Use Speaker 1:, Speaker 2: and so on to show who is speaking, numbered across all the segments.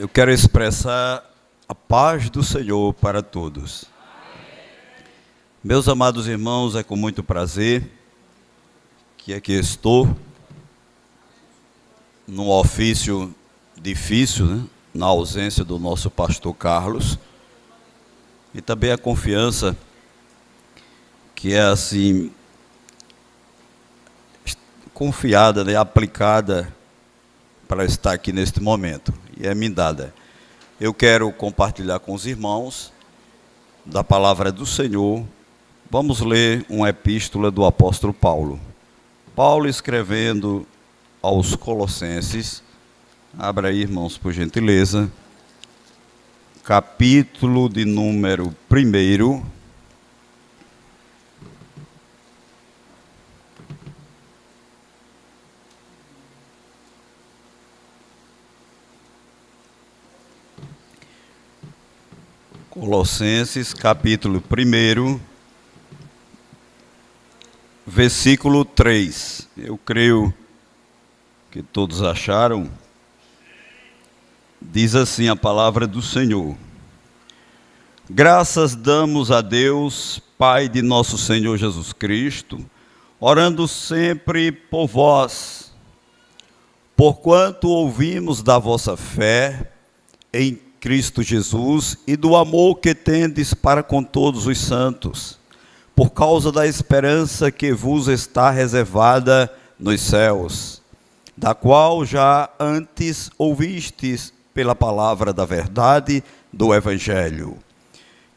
Speaker 1: Eu quero expressar a paz do Senhor para todos. Meus amados irmãos, é com muito prazer que aqui estou, num ofício difícil, né? Na ausência do nosso pastor Carlos, e também a confiança que é assim, confiada, né? Aplicada para estar aqui neste momento, e é me dada. Eu quero compartilhar com os irmãos da palavra do Senhor. Vamos ler uma epístola do apóstolo Paulo. Paulo escrevendo aos Colossenses, abra aí, irmãos, por gentileza, capítulo de número 1. Colossenses, capítulo 1, versículo 3. Eu creio que todos acharam. Diz assim a palavra do Senhor: graças damos a Deus, Pai de nosso Senhor Jesus Cristo, orando sempre por vós, porquanto ouvimos da vossa fé em Cristo Jesus e do amor que tendes para com todos os santos, por causa da esperança que vos está reservada nos céus, da qual já antes ouvistes pela palavra da verdade do Evangelho,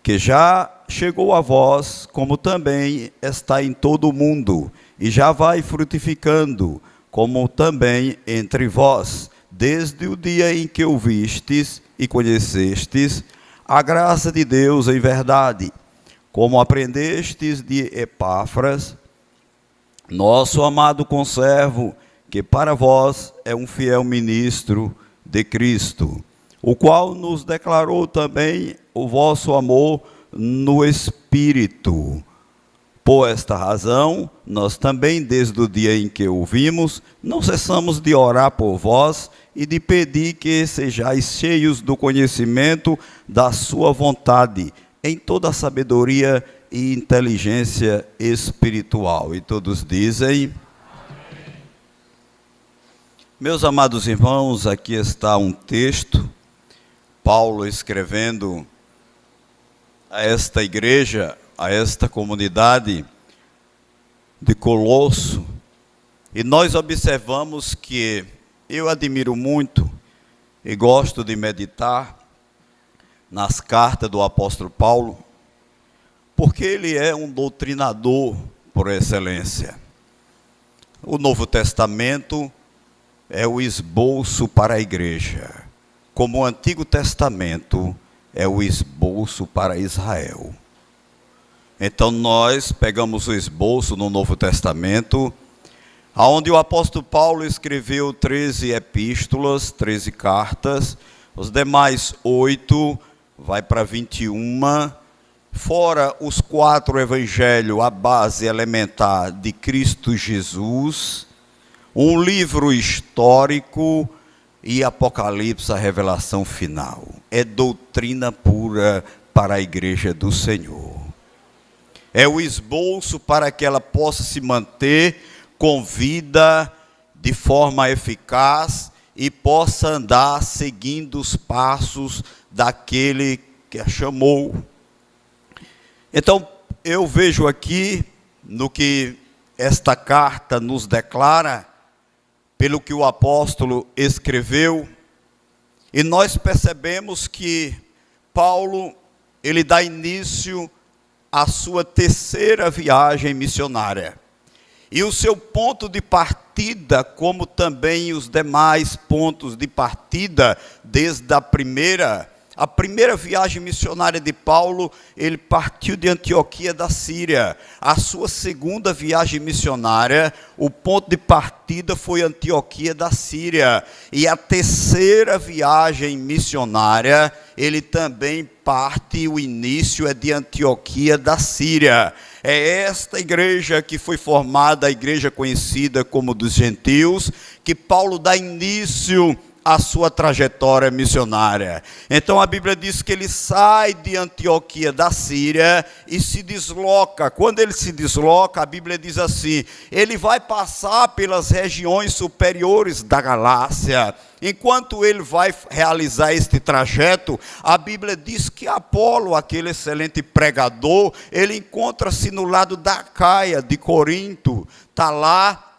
Speaker 1: que já chegou a vós, como também está em todo o mundo, e já vai frutificando, como também entre vós, desde o dia em que ouvistes e conhecestes a graça de Deus em verdade, como aprendestes de Epáfras, nosso amado conservo, que para vós é um fiel ministro de Cristo, o qual nos declarou também o vosso amor no Espírito. Por esta razão, nós também, desde o dia em que ouvimos, não cessamos de orar por vós e de pedir que sejais cheios do conhecimento da sua vontade, em toda a sabedoria e inteligência espiritual. E todos dizem: amém. Meus amados irmãos, aqui está um texto, Paulo escrevendo a esta igreja, a esta comunidade de Colosso, e nós observamos que eu admiro muito e gosto de meditar nas cartas do apóstolo Paulo, porque ele é um doutrinador por excelência. O Novo Testamento é o esboço para a igreja, como o Antigo Testamento é o esboço para Israel. Então nós pegamos o esboço no Novo Testamento, onde o apóstolo Paulo escreveu 13 epístolas, 13 cartas, os demais 8 vai para 21, fora os 4 evangelhos, a base elementar de Cristo Jesus, um livro histórico e Apocalipse, a revelação final. É doutrina pura para a igreja do Senhor. É o esboço para que ela possa se manter com vida de forma eficaz e possa andar seguindo os passos daquele que a chamou. Então, eu vejo aqui, no que esta carta nos declara, pelo que o apóstolo escreveu, e nós percebemos que Paulo, ele dá início à sua 3ª viagem missionária. E o seu ponto de partida, como também os demais pontos de partida, desde a primeira viagem missionária de Paulo, ele partiu de Antioquia da Síria. A sua 2ª viagem missionária, o ponto de partida foi Antioquia da Síria. E a 3ª viagem missionária, ele também parte, o início é de Antioquia da Síria. É esta igreja que foi formada, a igreja conhecida como dos gentios, que Paulo dá início a sua trajetória missionária. Então a Bíblia diz que ele sai de Antioquia da Síria e se desloca. Quando ele se desloca, a Bíblia diz assim, ele vai passar pelas regiões superiores da Galácia. Enquanto ele vai realizar este trajeto, a Bíblia diz que Apolo, aquele excelente pregador, ele encontra-se no lado da Acaia, de Corinto, está lá.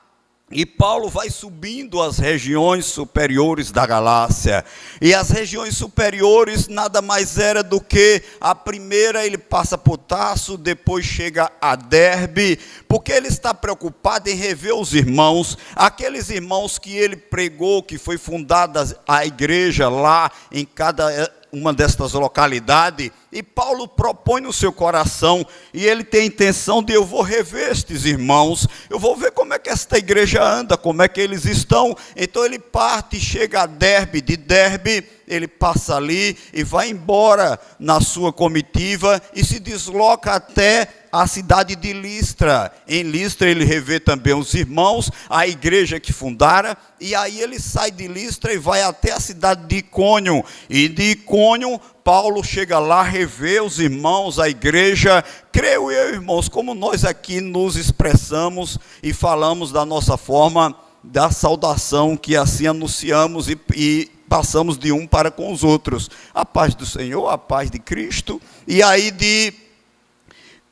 Speaker 1: E Paulo vai subindo as regiões superiores da Galácia. E as regiões superiores nada mais era do que a primeira, ele passa por Tarso, depois chega a Derbe, porque ele está preocupado em rever os irmãos, aqueles irmãos que ele pregou, que foi fundada a igreja lá em cada uma destas localidades, e Paulo propõe no seu coração, e ele tem a intenção de, eu vou rever estes irmãos, eu vou ver como é que esta igreja anda, como é que eles estão. Então ele parte e chega a Derbe, de Derbe ele passa ali e vai embora na sua comitiva e se desloca até a cidade de Listra. Em Listra ele revê também os irmãos, a igreja que fundara, e aí ele sai de Listra e vai até a cidade de Icônio, e de Icônio Paulo chega lá, revê os irmãos, a igreja. Creio eu, irmãos, como nós aqui nos expressamos e falamos da nossa forma, da saudação que assim anunciamos e passamos de um para com os outros. A paz do Senhor, a paz de Cristo. E aí de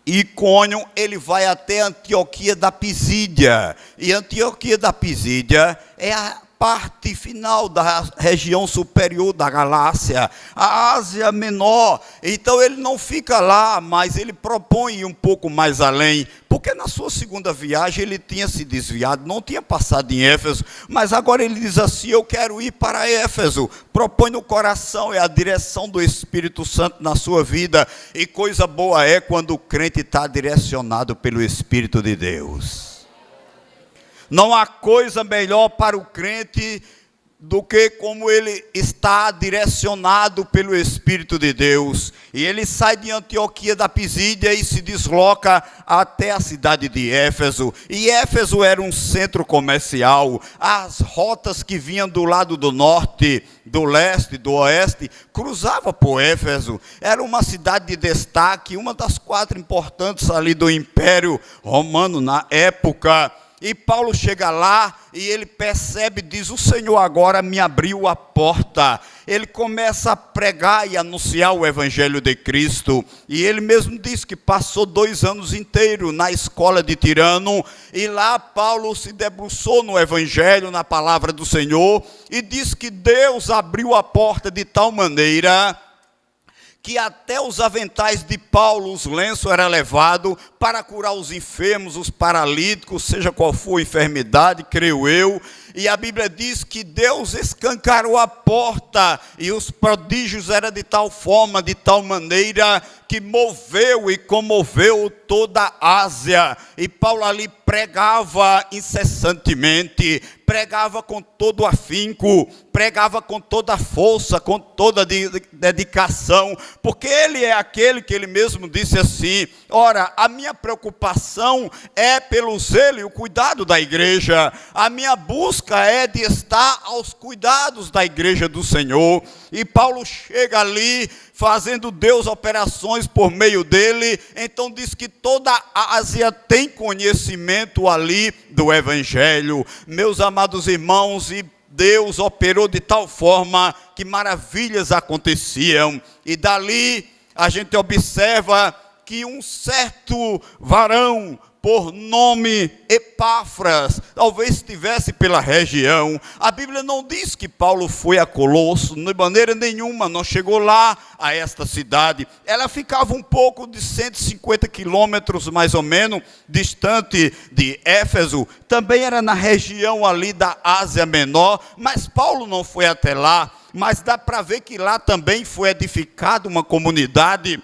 Speaker 1: Icônio ele vai até Antioquia da Pisídia. E Antioquia da Pisídia é a parte final da região superior da Galácia, a Ásia Menor. Então ele não fica lá, mas ele propõe ir um pouco mais além, porque na sua segunda viagem ele tinha se desviado, não tinha passado em Éfeso, mas agora ele diz assim, eu quero ir para Éfeso. Propõe no coração, é a direção do Espírito Santo na sua vida, e coisa boa é quando o crente está direcionado pelo Espírito de Deus. Não há coisa melhor para o crente do que como ele está direcionado pelo Espírito de Deus. E ele sai de Antioquia da Pisídia e se desloca até a cidade de Éfeso. E Éfeso era um centro comercial. As rotas que vinham do lado do norte, do leste, do oeste, cruzavam por Éfeso. Era uma cidade de destaque, uma das 4 importantes ali do Império Romano na época. E Paulo chega lá e ele percebe, diz, o Senhor agora me abriu a porta. Ele começa a pregar e anunciar o Evangelho de Cristo. E ele mesmo diz que passou 2 anos inteiros na escola de Tirano. E lá Paulo se debruçou no Evangelho, na palavra do Senhor. E diz que Deus abriu a porta de tal maneira que até os aventais de Paulo, os lenços, era levado para curar os enfermos, os paralíticos, seja qual for a enfermidade, creio eu. E a Bíblia diz que Deus escancarou a porta, e os prodígios eram de tal forma, de tal maneira, que moveu e comoveu toda a Ásia. E Paulo ali pregava incessantemente, pregava com todo afinco, pregava com toda a força, com toda a dedicação, porque ele é aquele que ele mesmo disse assim, ora, a minha preocupação é pelo zelo e o cuidado da igreja, a minha busca é de estar aos cuidados da igreja do Senhor. E Paulo chega ali, fazendo Deus operações por meio dele. Então diz que toda a Ásia tem conhecimento ali do Evangelho. Meus amados irmãos, e Deus operou de tal forma que maravilhas aconteciam. E dali a gente observa que um certo varão, por nome Epáfras, talvez estivesse pela região. A Bíblia não diz que Paulo foi a Colosso, de maneira nenhuma, não chegou lá a esta cidade. Ela ficava um pouco de 150 quilômetros, mais ou menos, distante de Éfeso. Também era na região ali da Ásia Menor, mas Paulo não foi até lá. Mas dá para ver que lá também foi edificada uma comunidade,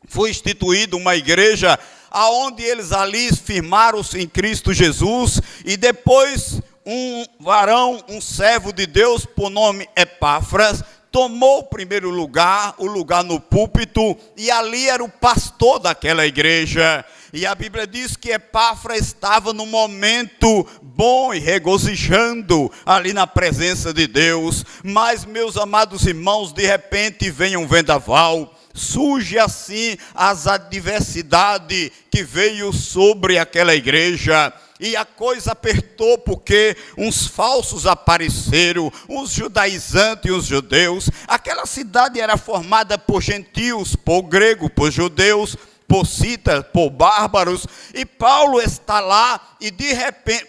Speaker 1: foi instituída uma igreja, aonde eles ali firmaram-se em Cristo Jesus. E depois um varão, um servo de Deus por nome Epáfras, tomou o primeiro lugar, o lugar no púlpito, e ali era o pastor daquela igreja. E a Bíblia diz que Epáfras estava num momento bom e regozijando ali na presença de Deus. Mas, meus amados irmãos, de repente vem um vendaval. Surge assim as adversidades que veio sobre aquela igreja. E a coisa apertou porque uns falsos apareceram, uns judaizantes e os judeus. Aquela cidade era formada por gentios, por grego, por judeus, por citas, por bárbaros, e Paulo está lá, e de repente,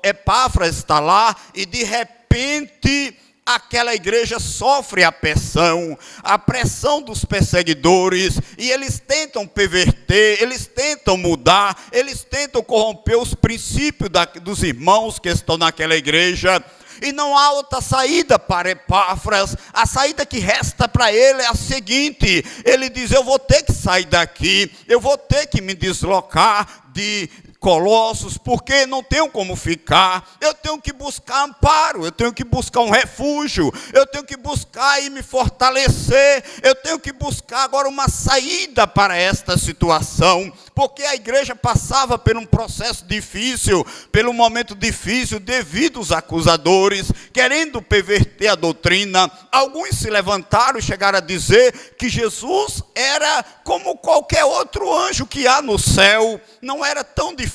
Speaker 1: Epáfras está lá, e de repente, aquela igreja sofre a pressão dos perseguidores, e eles tentam perverter, eles tentam mudar, eles tentam corromper os princípios dos irmãos que estão naquela igreja. E não há outra saída para Epáfras. A saída que resta para ele é a seguinte: ele diz, eu vou ter que sair daqui, eu vou ter que me deslocar de Colossos, porque não tenho como ficar, eu tenho que buscar amparo, eu tenho que buscar um refúgio, eu tenho que buscar e me fortalecer, eu tenho que buscar agora uma saída para esta situação, porque a igreja passava por um processo difícil, pelo momento difícil, devido aos acusadores, querendo perverter a doutrina. Alguns se levantaram e chegaram a dizer que Jesus era como qualquer outro anjo que há no céu, não era tão diferente,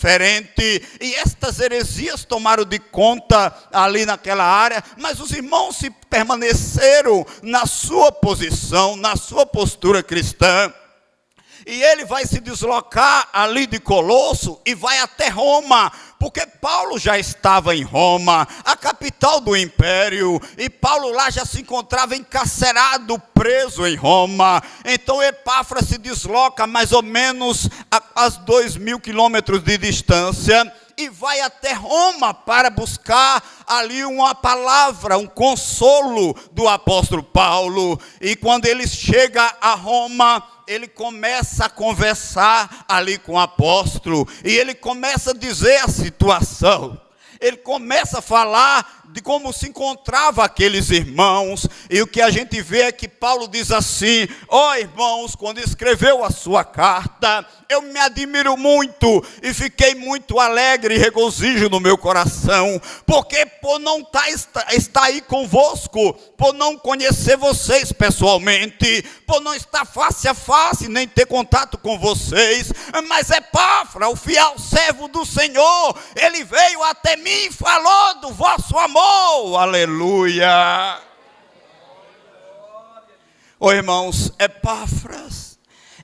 Speaker 1: e estas heresias tomaram de conta ali naquela área, mas os irmãos se permaneceram na sua posição, na sua postura cristã. E ele vai se deslocar ali de Colosso e vai até Roma, porque Paulo já estava em Roma, a capital do império, e Paulo lá já se encontrava encarcerado, preso em Roma. Então Epáfras se desloca mais ou menos a 2.000 quilômetros de distância, e vai até Roma para buscar ali uma palavra, um consolo do apóstolo Paulo. E quando ele chega a Roma, ele começa a conversar ali com o apóstolo, e ele começa a dizer a situação. Ele começa a falar de como se encontrava aqueles irmãos, e o que a gente vê é que Paulo diz assim: irmãos, quando escreveu a sua carta, eu me admiro muito, e fiquei muito alegre e regozijo no meu coração, porque por não estar aí convosco, por não conhecer vocês pessoalmente, por não estar face a face, nem ter contato com vocês, mas Epáfras, o fiel servo do Senhor, ele veio até mim e falou do vosso amor. Aleluia! Irmãos, Epáfras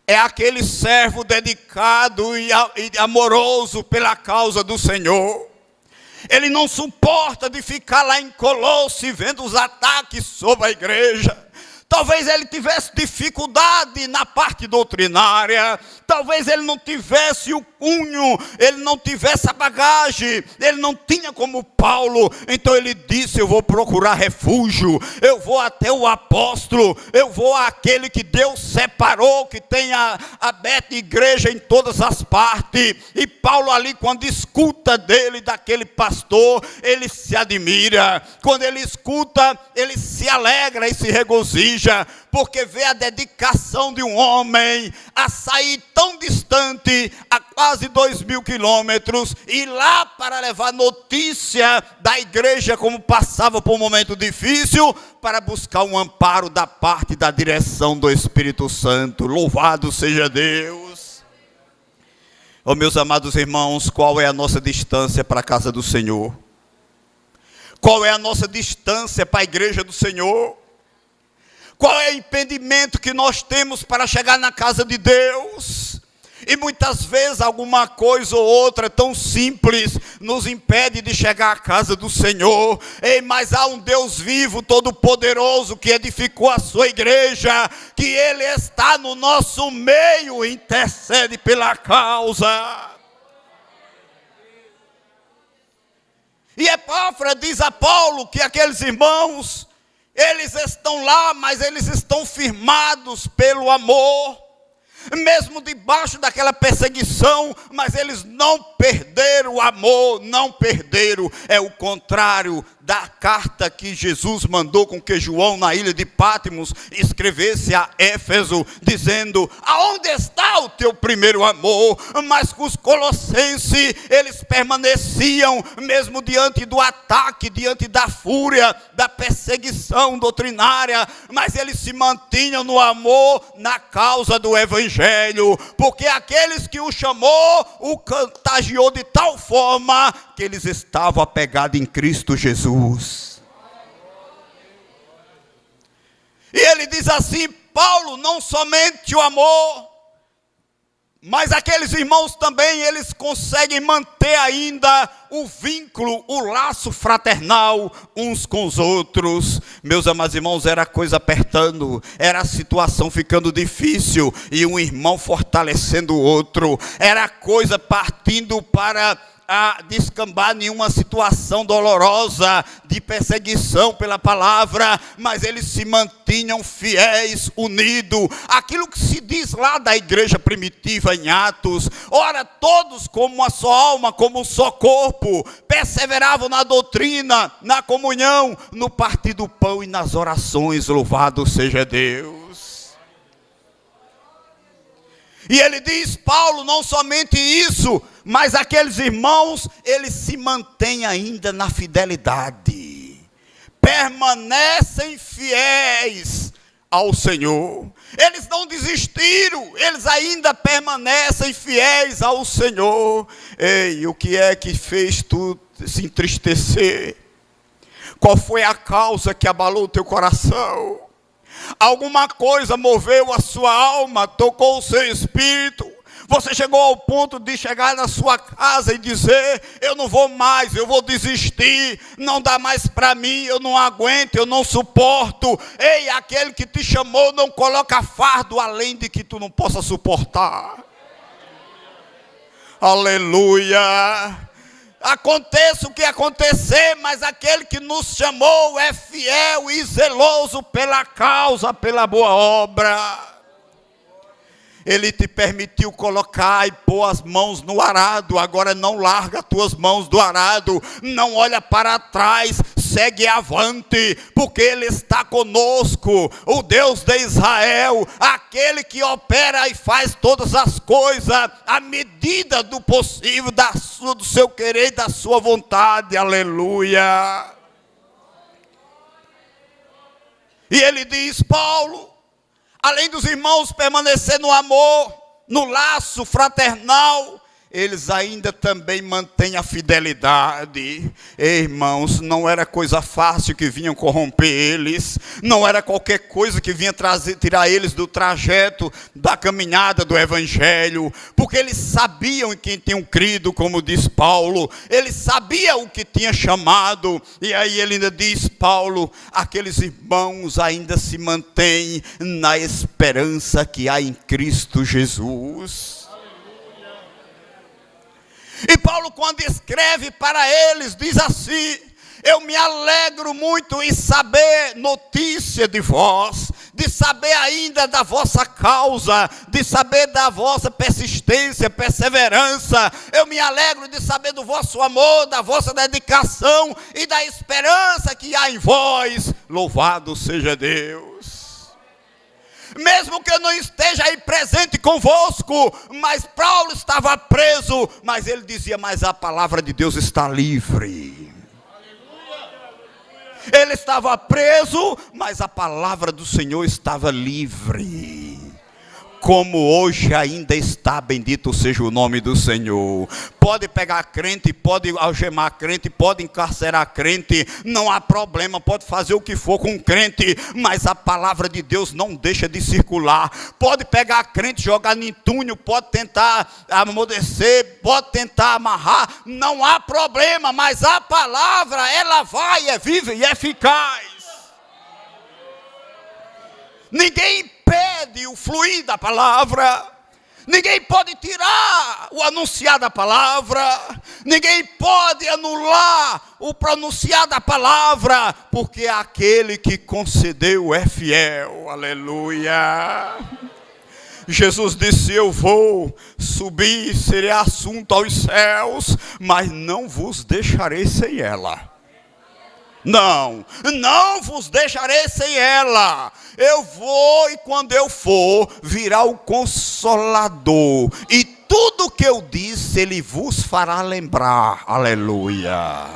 Speaker 1: é aquele servo dedicado e amoroso pela causa do Senhor. Ele não suporta de ficar lá em Colosso vendo os ataques sobre a igreja. Talvez ele tivesse dificuldade na parte doutrinária, talvez ele não tivesse o cunho, ele não tivesse a bagagem, ele não tinha como Paulo. Então ele disse: eu vou procurar refúgio, eu vou até o apóstolo, eu vou àquele que Deus separou, que tenha aberto igreja em todas as partes. E Paulo ali, quando escuta dele, daquele pastor, ele se admira. Quando ele escuta, ele se alegra e se regozija, porque vê a dedicação de um homem a sair tão distante, a quase 2.000 quilômetros, e lá para levar notícia da igreja como passava por um momento difícil, para buscar um amparo da parte da direção do Espírito Santo. Louvado seja Deus! Meus amados irmãos, qual é a nossa distância para a casa do Senhor? Qual é a nossa distância para a igreja do Senhor? Qual é o impedimento que nós temos para chegar na casa de Deus? E muitas vezes alguma coisa ou outra tão simples nos impede de chegar à casa do Senhor. Mas há um Deus vivo, todo poderoso, que edificou a sua igreja, que Ele está no nosso meio e intercede pela causa. E Epáfras diz a Paulo que aqueles irmãos, eles estão lá, mas eles estão firmados pelo amor, mesmo debaixo daquela perseguição, mas eles não perderam o amor, não perderam, é o contrário, da carta que Jesus mandou com que João, na ilha de Patmos, escrevesse a Éfeso, dizendo: aonde está o teu primeiro amor? Mas com os colossenses, eles permaneciam, mesmo diante do ataque, diante da fúria, da perseguição doutrinária, mas eles se mantinham no amor, na causa do Evangelho, porque aqueles que o chamou, o contagiou de tal forma, que eles estavam apegados em Cristo Jesus. E ele diz assim: Paulo não somente o amor, mas aqueles irmãos também, eles conseguem manter ainda o vínculo, o laço fraternal uns com os outros. Meus amados irmãos, era a coisa apertando, era a situação ficando difícil, e um irmão fortalecendo o outro, era a coisa partindo para a descambar em uma situação dolorosa de perseguição pela palavra, mas eles se mantinham fiéis, unidos. Aquilo que se diz lá da igreja primitiva em Atos: ora, todos como uma só alma, como um só corpo, perseveravam na doutrina, na comunhão, no partir do pão e nas orações. Louvado seja Deus. E ele diz, Paulo, não somente isso, mas aqueles irmãos, eles se mantêm ainda na fidelidade, permanecem fiéis ao Senhor. Eles não desistiram, eles ainda permanecem fiéis ao Senhor. Ei, o que é que fez tu se entristecer? Qual foi a causa que abalou o teu coração? Alguma coisa moveu a sua alma, tocou o seu espírito. Você chegou ao ponto de chegar na sua casa e dizer: eu não vou mais, eu vou desistir, não dá mais para mim, eu não aguento, eu não suporto. Ei, aquele que te chamou não coloca fardo além de que tu não possa suportar. Aleluia. Aconteça o que acontecer, mas aquele que nos chamou é fiel e zeloso pela causa, pela boa obra. Ele te permitiu colocar e pôr as mãos no arado. Agora não larga as tuas mãos do arado, não olha para trás, segue avante, porque Ele está conosco, o Deus de Israel, aquele que opera e faz todas as coisas à medida do possível, do seu querer e da sua vontade. Aleluia. E ele diz, Paulo, além dos irmãos permanecer no amor, no laço fraternal, eles ainda também mantêm a fidelidade. Irmãos, não era coisa fácil que vinham corromper eles, não era qualquer coisa que vinha tirar eles do trajeto, da caminhada do Evangelho, porque eles sabiam em quem tinham crido, como diz Paulo, eles sabiam o que tinha chamado. E aí ele ainda diz, Paulo, aqueles irmãos ainda se mantêm na esperança que há em Cristo Jesus. E Paulo, quando escreve para eles, diz assim: eu me alegro muito em saber notícia de vós, de saber ainda da vossa causa, de saber da vossa persistência, perseverança. Eu me alegro de saber do vosso amor, da vossa dedicação e da esperança que há em vós. Louvado seja Deus. Mesmo que eu não esteja aí presente convosco, mas Paulo estava preso, mas ele dizia, mas a palavra de Deus está livre. Ele estava preso, mas a palavra do Senhor estava livre. Como hoje ainda está, bendito seja o nome do Senhor. Pode pegar crente, pode algemar crente, pode encarcerar crente, não há problema, pode fazer o que for com crente, mas a palavra de Deus não deixa de circular. Pode pegar crente, jogar em túnel, pode tentar amolecer, pode tentar amarrar, não há problema, mas a palavra, ela vai, é viva e eficaz. Ninguém impede o fluir da palavra, ninguém pode tirar o anunciar da palavra, ninguém pode anular o pronunciar da palavra, porque aquele que concedeu é fiel. Aleluia. Jesus disse, eu vou subir, serei assunto aos céus, mas não vos deixarei sem ela. Não vos deixarei sem ela. Eu vou, e quando eu for, virá o Consolador. E tudo que eu disse, ele vos fará lembrar. Aleluia.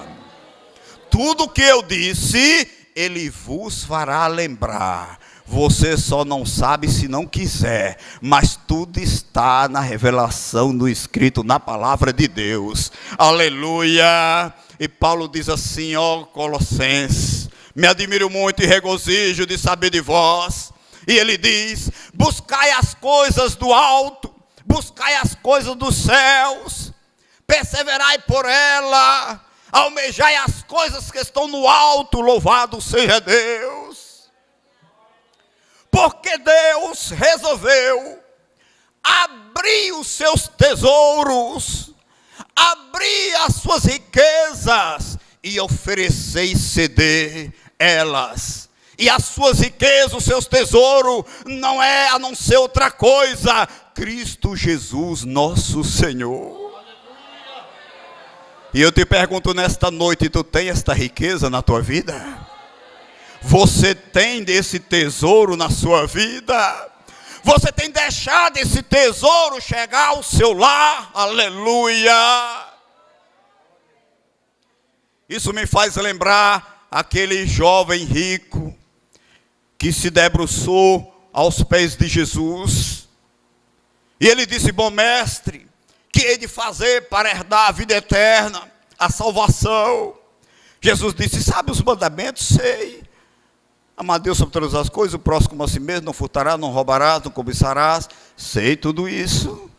Speaker 1: Tudo que eu disse, ele vos fará lembrar. Você só não sabe se não quiser, mas tudo está na revelação do Escrito, na palavra de Deus. Aleluia. E Paulo diz assim, ó Colossenses: me admiro muito e regozijo de saber de vós. E ele diz: buscai as coisas do alto, buscai as coisas dos céus, perseverai por ela, almejai as coisas que estão no alto, louvado seja Deus. Porque Deus resolveu abrir os seus tesouros, abrir as suas riquezas e oferecer e ceder elas. E as suas riquezas, os seus tesouros, não é a não ser outra coisa: Cristo Jesus, nosso Senhor. E eu te pergunto nesta noite: tu tem esta riqueza na tua vida? Você tem desse tesouro na sua vida? Você tem deixado esse tesouro chegar ao seu lar? Aleluia! Isso me faz lembrar aquele jovem rico que se debruçou aos pés de Jesus. E ele disse: bom mestre, que hei de fazer para herdar a vida eterna, a salvação? Jesus disse: sabe os mandamentos? Sei. Amar Deus sobre todas as coisas, o próximo como a si mesmo, não furtarás, não roubarás, não cobiçarás. Sei tudo isso.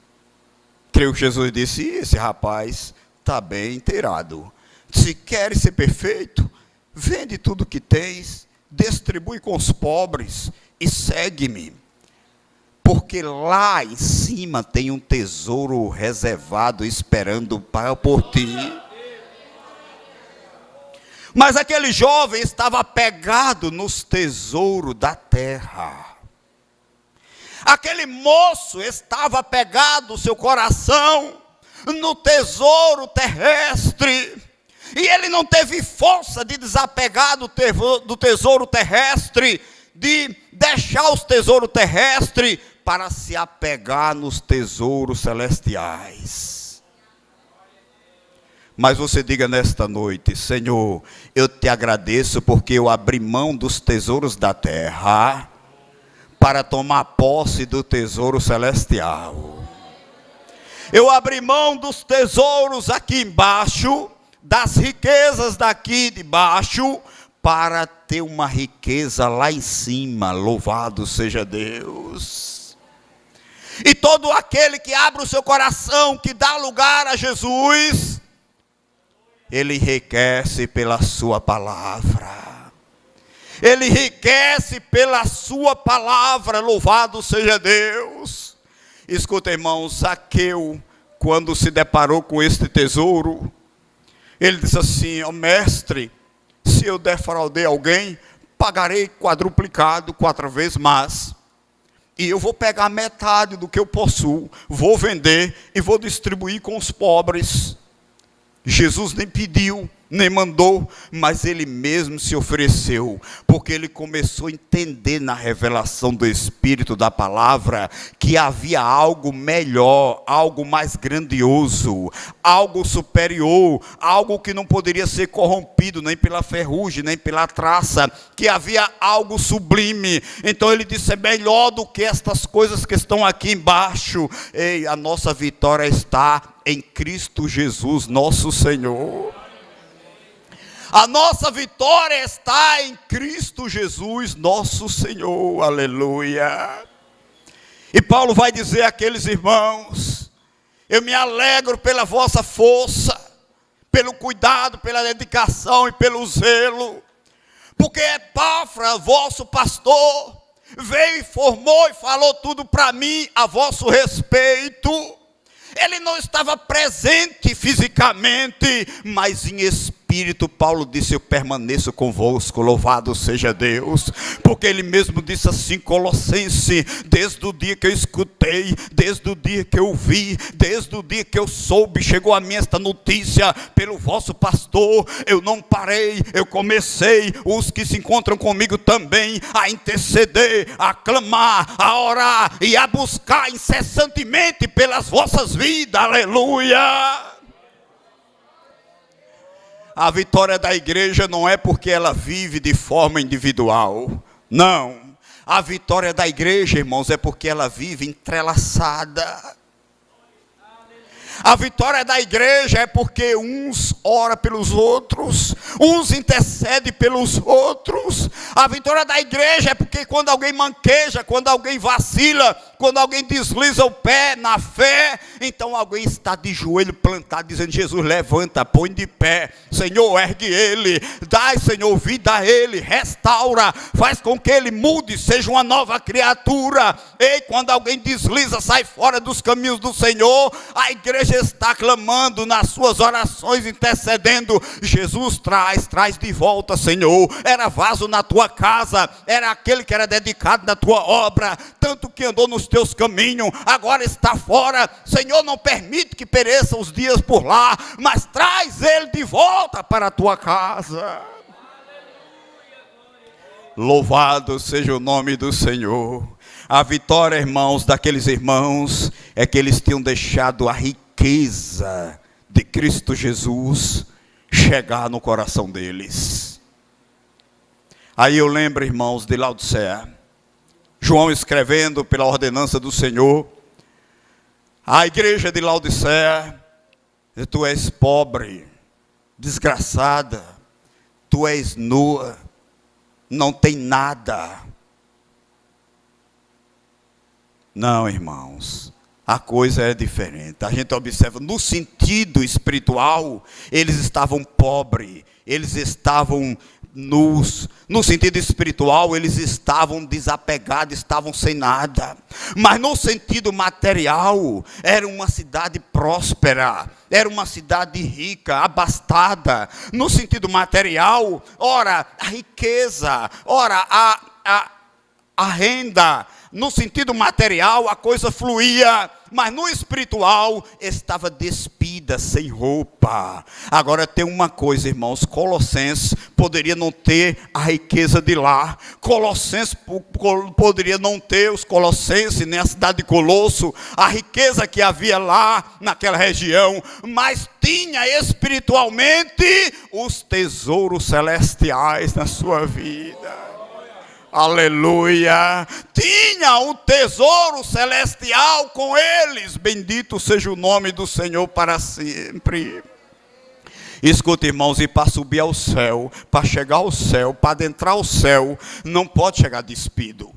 Speaker 1: Creio que Jesus disse: esse rapaz está bem inteirado. Se queres ser perfeito, vende tudo que tens, distribui com os pobres e segue-me. Porque lá em cima tem um tesouro reservado esperando por ti. Mas aquele jovem estava apegado nos tesouros da terra. Aquele moço estava apegado, seu coração, no tesouro terrestre. E ele não teve força de desapegar do tesouro terrestre, de deixar os tesouros terrestres para se apegar nos tesouros celestiais. Mas você diga nesta noite: Senhor, eu te agradeço porque eu abri mão dos tesouros da terra para tomar posse do tesouro celestial. Eu abri mão dos tesouros aqui embaixo, das riquezas daqui de baixo, para ter uma riqueza lá em cima. Louvado seja Deus. E todo aquele que abre o seu coração, que dá lugar a Jesus, ele enriquece pela sua palavra. Ele enriquece pela sua palavra. Louvado seja Deus. Escuta, irmãos, Zaqueu, quando se deparou com este tesouro, ele disse assim: ó mestre, se eu defraudei alguém, pagarei quadruplicado, 4 vezes mais. E eu vou pegar metade do que eu possuo, vou vender e vou distribuir com os pobres. Jesus nem pediu, nem mandou, mas ele mesmo se ofereceu, porque ele começou a entender na revelação do Espírito da palavra, que havia algo melhor, algo mais grandioso, algo superior, algo que não poderia ser corrompido, nem pela ferrugem, nem pela traça, que havia algo sublime. Então ele disse: é melhor do que estas coisas que estão aqui embaixo. Ei, a nossa vitória está em Cristo Jesus, nosso Senhor. A nossa vitória está em Cristo Jesus, nosso Senhor. Aleluia. E Paulo vai dizer àqueles irmãos: eu me alegro pela vossa força, pelo cuidado, pela dedicação e pelo zelo, porque Epáfras, vosso pastor, veio e informou e falou tudo para mim a vosso respeito. Ele não estava presente fisicamente, mas em espírito Espírito, Paulo disse: eu permaneço convosco, louvado seja Deus. Porque ele mesmo disse assim, Colossenses: desde o dia que eu escutei, desde o dia que eu vi, desde o dia que eu soube, chegou a mim esta notícia pelo vosso pastor, eu não parei, eu comecei, os que se encontram comigo também, a interceder, a clamar, a orar e a buscar incessantemente pelas vossas vidas. Aleluia! A vitória da igreja não é porque ela vive de forma individual. Não. A vitória da igreja, irmãos, é porque ela vive entrelaçada. A vitória da igreja é porque uns oram pelos outros, uns intercedem pelos outros. A vitória da igreja é porque quando alguém manqueja, quando alguém vacila, quando alguém desliza o pé na fé, então alguém está de joelho plantado, dizendo: Jesus, levanta, põe de pé, Senhor, ergue ele, dai, Senhor, vida a ele, restaura, faz com que ele mude, seja uma nova criatura. E quando alguém desliza, sai fora dos caminhos do Senhor, a igreja está clamando nas suas orações, intercedendo: Jesus, traz de volta, Senhor. Era vaso na tua casa, era aquele que era dedicado na tua obra, tanto que andou nos teus caminhos, agora está fora. Senhor, não permite que pereçam os dias por lá, mas traz ele de volta para a tua casa. Louvado seja o nome do Senhor. A vitória, irmãos, daqueles irmãos é que eles tinham deixado a riqueza de Cristo Jesus chegar no coração deles. Aí eu lembro, irmãos, de Laodiceia, João escrevendo pela ordenança do Senhor, a igreja de Laodiceia: tu és pobre, desgraçada, tu és nua, não tem nada. Não, irmãos, a coisa é diferente. A gente observa, no sentido espiritual, eles estavam pobres, eles estavam nus. No sentido espiritual, eles estavam desapegados, estavam sem nada. Mas no sentido material, era uma cidade próspera, era uma cidade rica, abastada. No sentido material, ora, a riqueza, ora, a renda. No sentido material, a coisa fluía, mas no espiritual, estava despida, sem roupa. Agora tem uma coisa, irmãos: Colossenses poderia não ter a riqueza de lá, Colossenses poderia não ter, os colossenses, nem a cidade de Colosso, a riqueza que havia lá, naquela região, mas tinha espiritualmente os tesouros celestiais na sua vida. Aleluia! Tinha um tesouro celestial com eles. Bendito seja o nome do Senhor para sempre. Escuta, irmãos, e para subir ao céu, para chegar ao céu, para adentrar ao céu, não pode chegar despido.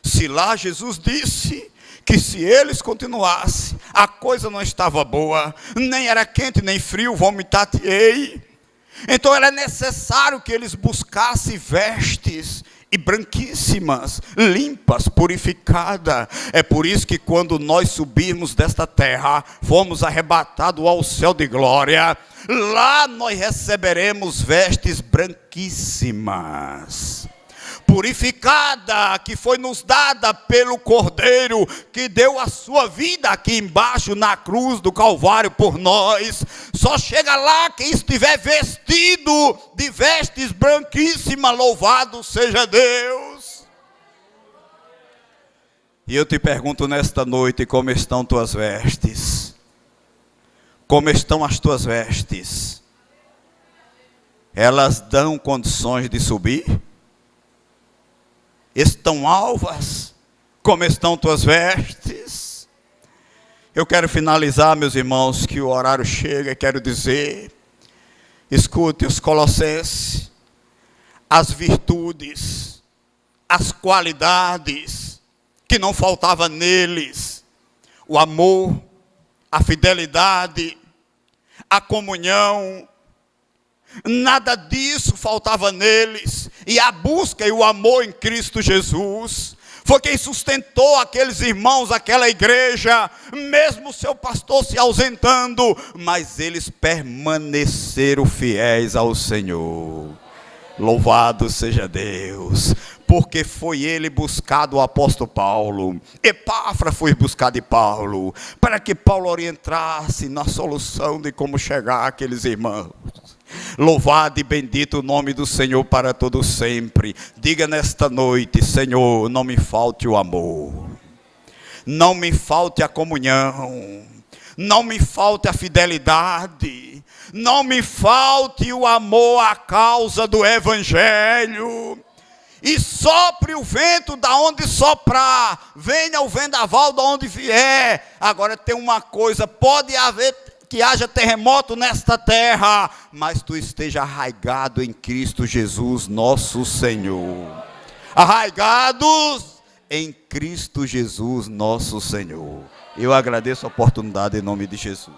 Speaker 1: Se lá Jesus disse que se eles continuassem, a coisa não estava boa, nem era quente nem frio, vomitar-te-ei. Então era necessário que eles buscassem vestes e branquíssimas, limpas, purificadas. É por isso que quando nós subirmos desta terra, fomos arrebatados ao céu de glória, lá nós receberemos vestes branquíssimas, purificada, que foi nos dada pelo Cordeiro, que deu a sua vida aqui embaixo na cruz do Calvário por nós. Só chega lá quem estiver vestido de vestes branquíssimas. Louvado seja Deus. E eu te pergunto nesta noite: como estão tuas vestes? Como estão as tuas vestes? Elas dão condições de subir? Estão alvas? Como estão tuas vestes? Eu quero finalizar, meus irmãos, que o horário chega, e quero dizer: escute, os colossenses, as virtudes, as qualidades que não faltava neles, o amor, a fidelidade, a comunhão, nada disso faltava neles. E a busca e o amor em Cristo Jesus foi quem sustentou aqueles irmãos, aquela igreja, mesmo seu pastor se ausentando, mas eles permaneceram fiéis ao Senhor. Louvado seja Deus, porque foi ele buscado o apóstolo Paulo, Epáfra foi buscar de Paulo, para que Paulo orientasse na solução de como chegar àqueles irmãos. Louvado e bendito o nome do Senhor para todo sempre. Diga nesta noite: Senhor, não me falte o amor, não me falte a comunhão, não me falte a fidelidade, não me falte o amor à causa do Evangelho. E sopre o vento da onde soprar, venha o vendaval da onde vier. Agora tem uma coisa: pode haver que haja terremoto nesta terra, mas tu esteja arraigado em Cristo Jesus nosso Senhor. Arraigados em Cristo Jesus nosso Senhor. Eu agradeço a oportunidade em nome de Jesus.